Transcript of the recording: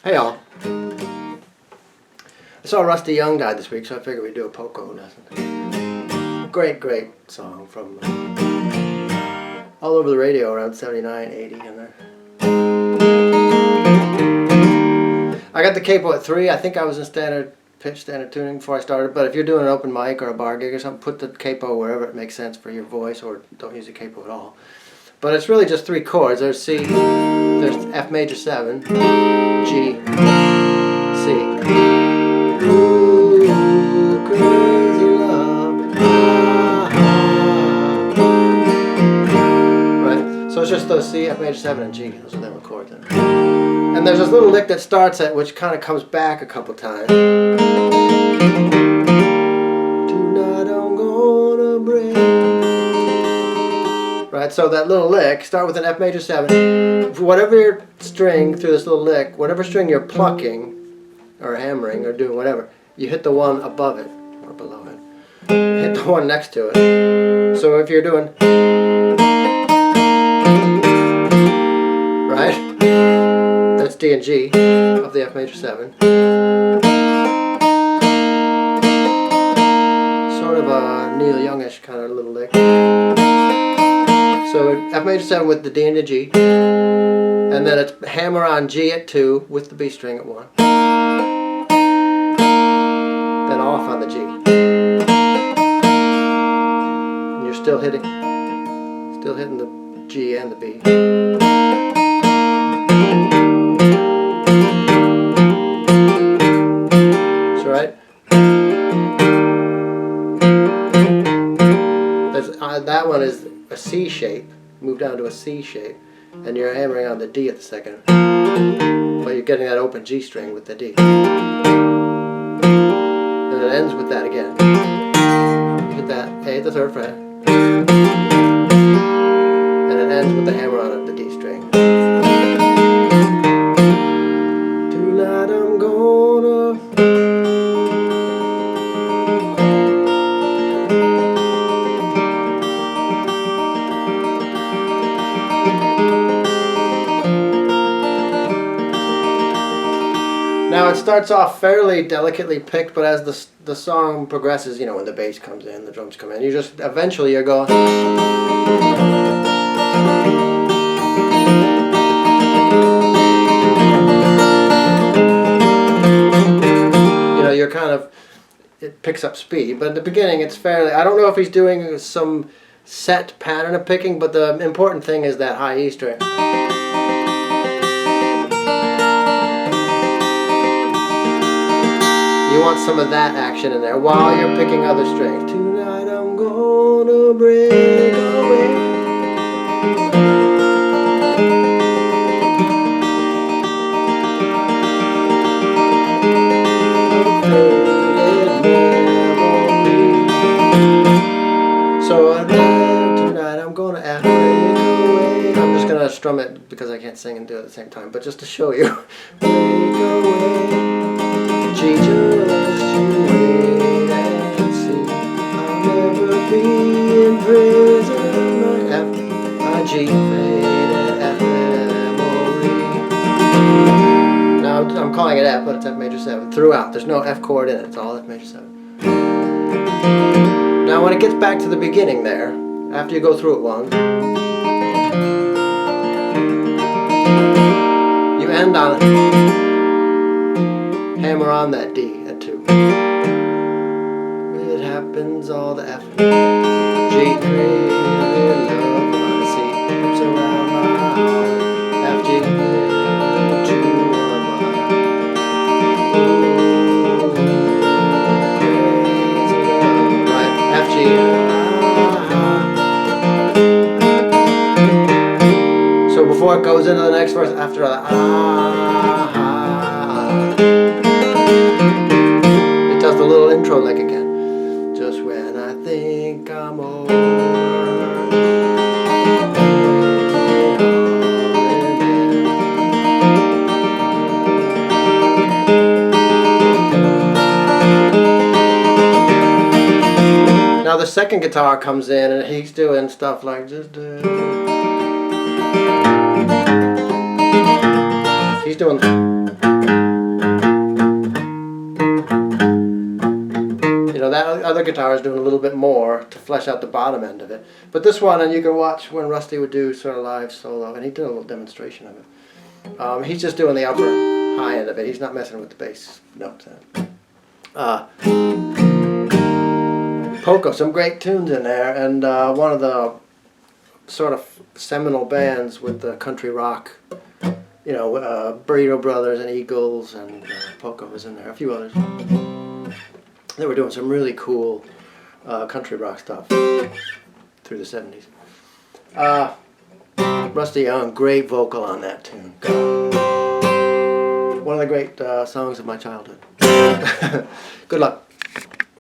Hey all. I saw Rusty Young died this week, so I figured we'd do a Poco lesson. Great song from all over the radio around 79, 80 in there. I got the capo at 3. I think I was in standard pitch, standard tuning before I started, but if you're doing an open mic or a bar gig or something, put the capo wherever it makes sense for your voice, or don't use the capo at all. But it's really just 3 chords. There's C, there's F major 7, G, C. Ooh, crazy love. Right? So it's just those C, F major 7, and G. Those are the chords. And there's this little lick that starts at, which kind of comes back a couple times. Tonight I'm gonna break. Right, so that little lick, start with an F major 7. Whatever your string through this little lick, whatever string you're plucking, or hammering, or doing whatever, you hit the one above it, or below it. Hit the one next to it. So if you're doing, right, that's D and G of the F major 7. Sort of a Neil Youngish kind of little lick. So F major 7 with the D and the G, and then it's hammer on G at 2 with the B string at 1. Then off on the G. And you're still hitting the G and the B. So right? That one is a C shape, move down to a C shape, and you're hammering on the D at the second, but you're getting that open G string with the D, and it ends with that again. You hit that A at the 3rd fret, and it ends with the hammer on the D string. Tonight I'm gonna. Now it starts off fairly delicately picked, but as the song progresses, you know, when the bass comes in, the drums come in, you just eventually you're going. You know, you're kind of, it picks up speed, but at the beginning it's fairly, I don't know if he's doing some set pattern of picking, but the important thing is that high E string. You want some of that action in there while you're picking other strings. Tonight I'm gonna break away. So tonight I'm gonna break away. I'm just gonna strum it because I can't sing and do it at the same time, but just to show you. Break away. G, just you wait and see. I'll never be in prison. My F, my G, faded F memory. Now I'm calling it F, but it's F major 7 throughout. There's no F chord in it. It's all F major 7. Now when it gets back to the beginning there, after you go through it once, you end on it. Hammer on that D at 2. It happens all the F, G, crazy love on C, hips around my heart, F, G, 2 on my crazy love, right? F, G, So before it goes into the next verse, after the it does the little intro lick again. Just when I think I'm over. Now the second guitar comes in and he's doing stuff like just he's doing other guitars doing a little bit more to flesh out the bottom end of it. But this one, and you can watch when Rusty would do sort of live solo, and he did a little demonstration of it. He's just doing the upper high end of it. He's not messing with the bass notes. Poco, some great tunes in there, and one of the sort of seminal bands with the country rock, you know, Burrito Brothers and Eagles, and Poco was in there, a few others. They were doing some really cool country rock stuff through the 70s. Rusty Young, great vocal on that tune. One of the great songs of my childhood. Good luck.